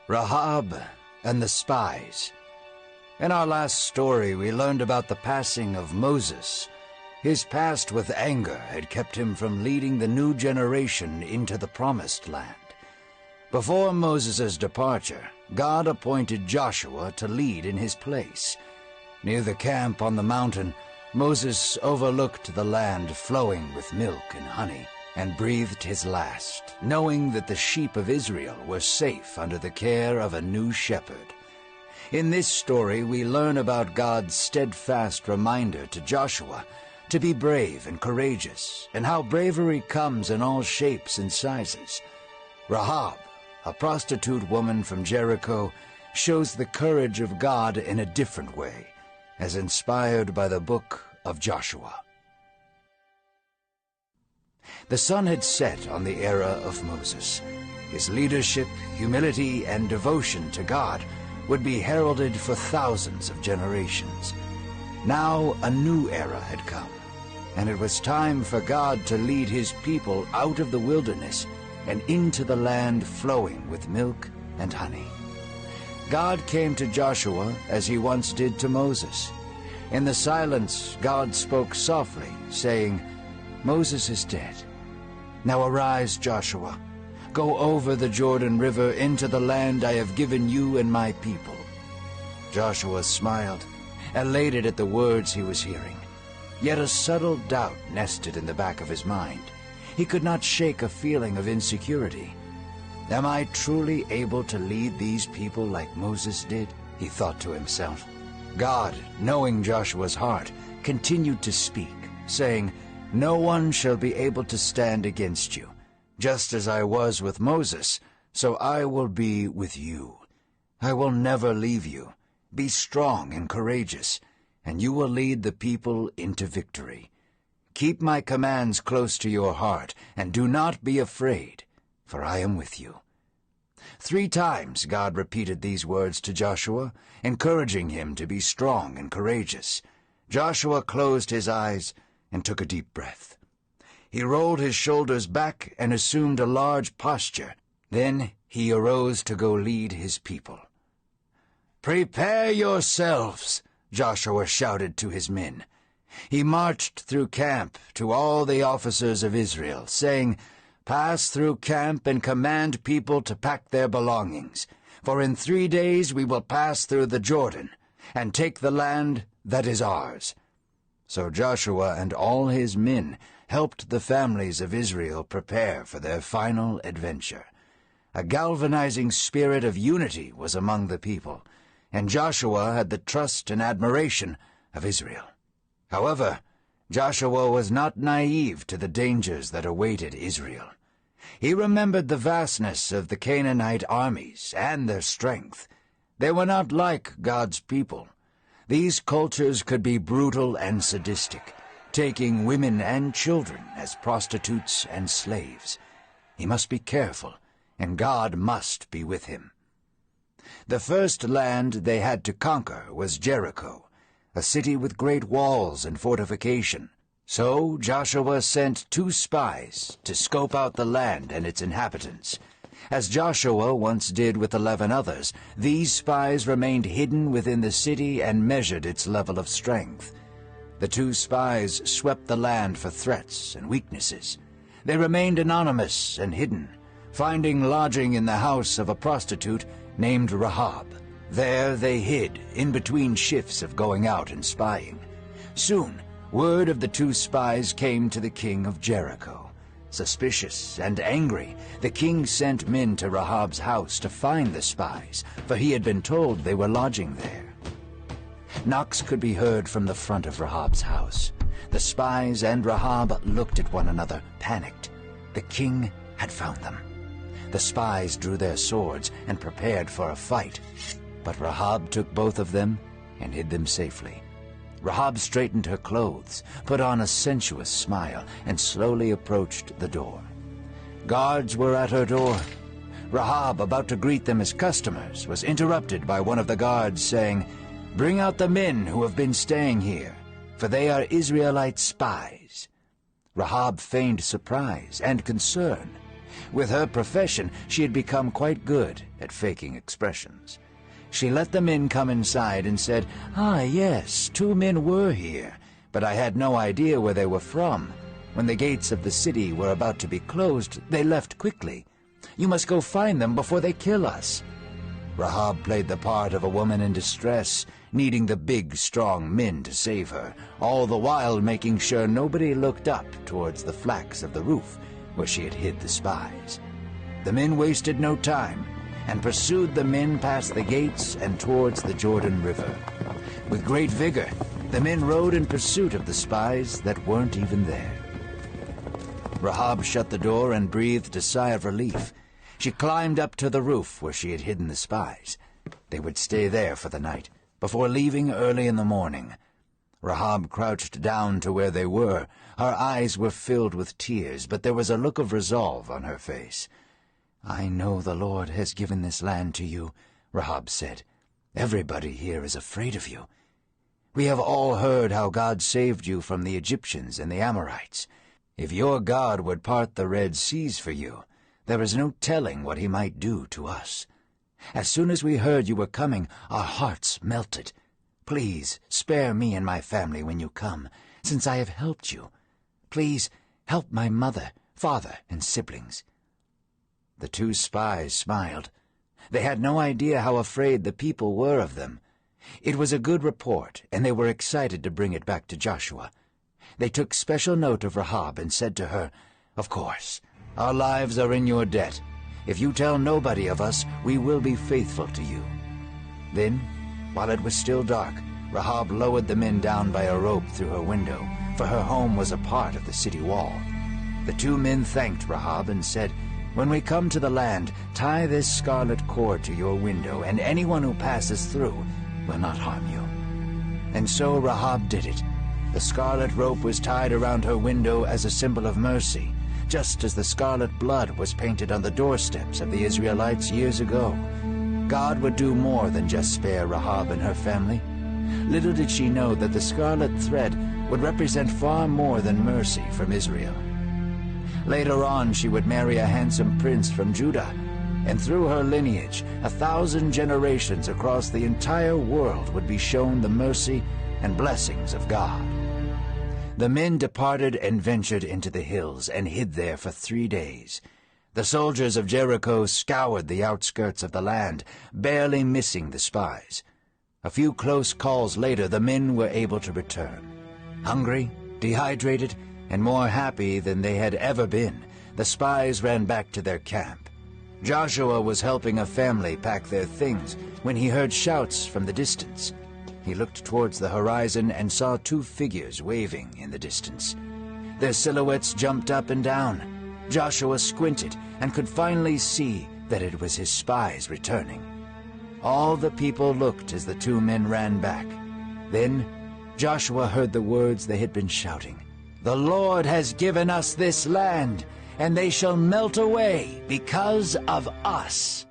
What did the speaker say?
Rahab and the Spies. In our last story, we learned about the passing of Moses. His past with anger had kept him from leading the new generation into the Promised Land. Before Moses' departure, God appointed Joshua to lead in his place. Near the camp on the mountain, Moses overlooked the land flowing with milk and honey, and breathed his last, knowing that the sheep of Israel were safe under the care of a new shepherd. In this story, we learn about God's steadfast reminder to Joshua to be brave and courageous, and how bravery comes in all shapes and sizes. Rahab, a prostitute woman from Jericho, shows the courage of God in a different way, as inspired by the book of Joshua. The sun had set on the era of Moses. His leadership, humility, and devotion to God would be heralded for thousands of generations. Now a new era had come, and it was time for God to lead his people out of the wilderness and into the land flowing with milk and honey. God came to Joshua as he once did to Moses. In the silence, God spoke softly, saying, "Moses is dead. Now arise, Joshua. Go over the Jordan River into the land I have given you and my people." Joshua smiled, elated at the words he was hearing. Yet a subtle doubt nested in the back of his mind. He could not shake a feeling of insecurity. "Am I truly able to lead these people like Moses did?" he thought to himself. God, knowing Joshua's heart, continued to speak, saying, "No one shall be able to stand against you. Just as I was with Moses, so I will be with you. I will never leave you. Be strong and courageous, and you will lead the people into victory. Keep my commands close to your heart, and do not be afraid, for I am with you." 3 times God repeated these words to Joshua, encouraging him to be strong and courageous. Joshua closed his eyes and took a deep breath. He rolled his shoulders back and assumed a large posture. Then he arose to go lead his people. "Prepare yourselves," Joshua shouted to his men. He marched through camp to all the officers of Israel, saying, "Pass through camp and command people to pack their belongings, for in 3 days we will pass through the Jordan and take the land that is ours." So Joshua and all his men helped the families of Israel prepare for their final adventure. A galvanizing spirit of unity was among the people, and Joshua had the trust and admiration of Israel. However, Joshua was not naive to the dangers that awaited Israel. He remembered the vastness of the Canaanite armies and their strength. They were not like God's people. These cultures could be brutal and sadistic, taking women and children as prostitutes and slaves. He must be careful, and God must be with him. The first land they had to conquer was Jericho, a city with great walls and fortification. So Joshua sent 2 spies to scope out the land and its inhabitants. As Joshua once did with 11 others, these spies remained hidden within the city and measured its level of strength. The 2 spies swept the land for threats and weaknesses. They remained anonymous and hidden, finding lodging in the house of a prostitute named Rahab. There they hid, in between shifts of going out and spying. Soon, word of the 2 spies came to the king of Jericho. Suspicious and angry, the king sent men to Rahab's house to find the spies, for he had been told they were lodging there. Knocks could be heard from the front of Rahab's house. The spies and Rahab looked at one another, panicked. The king had found them. The spies drew their swords and prepared for a fight, but Rahab took both of them and hid them safely. Rahab straightened her clothes, put on a sensuous smile, and slowly approached the door. Guards were at her door. Rahab, about to greet them as customers, was interrupted by one of the guards saying, "Bring out the men who have been staying here, for they are Israelite spies." Rahab feigned surprise and concern. With her profession, she had become quite good at faking expressions. She let the men come inside and said, "Ah, yes, 2 men were here, but I had no idea where they were from. When the gates of the city were about to be closed, they left quickly. You must go find them before they kill us." Rahab played the part of a woman in distress, needing the big, strong men to save her, all the while making sure nobody looked up towards the flags of the roof where she had hid the spies. The men wasted no time and pursued the men past the gates and towards the Jordan River. With great vigor, the men rode in pursuit of the spies that weren't even there. Rahab shut the door and breathed a sigh of relief. She climbed up to the roof where she had hidden the spies. They would stay there for the night, before leaving early in the morning. Rahab crouched down to where they were. Her eyes were filled with tears, but there was a look of resolve on her face. "I know the Lord has given this land to you," Rahab said. "Everybody here is afraid of you. We have all heard how God saved you from the Egyptians and the Amorites. If your God would part the Red Seas for you, there is no telling what he might do to us. As soon as we heard you were coming, our hearts melted. Please spare me and my family when you come, since I have helped you. Please help my mother, father, and siblings." The 2 spies smiled. They had no idea how afraid the people were of them. It was a good report, and they were excited to bring it back to Joshua. They took special note of Rahab and said to her, "Of course, our lives are in your debt. If you tell nobody of us, we will be faithful to you." Then, while it was still dark, Rahab lowered the men down by a rope through her window, for her home was a part of the city wall. The 2 men thanked Rahab and said, "When we come to the land, tie this scarlet cord to your window, and anyone who passes through will not harm you." And so Rahab did it. The scarlet rope was tied around her window as a symbol of mercy, just as the scarlet blood was painted on the doorsteps of the Israelites years ago. God would do more than just spare Rahab and her family. Little did she know that the scarlet thread would represent far more than mercy from Israel. Later on, she would marry a handsome prince from Judah, and through her lineage, 1,000 generations across the entire world would be shown the mercy and blessings of God. The men departed and ventured into the hills and hid there for 3 days. The soldiers of Jericho scoured the outskirts of the land, barely missing the spies. A few close calls later, the men were able to return. Hungry, dehydrated, and more happy than they had ever been, the spies ran back to their camp. Joshua was helping a family pack their things when he heard shouts from the distance. He looked towards the horizon and saw 2 figures waving in the distance. Their silhouettes jumped up and down. Joshua squinted and could finally see that it was his spies returning. All the people looked as the 2 men ran back. Then Joshua heard the words they had been shouting. "The Lord has given us this land, and they shall melt away because of us."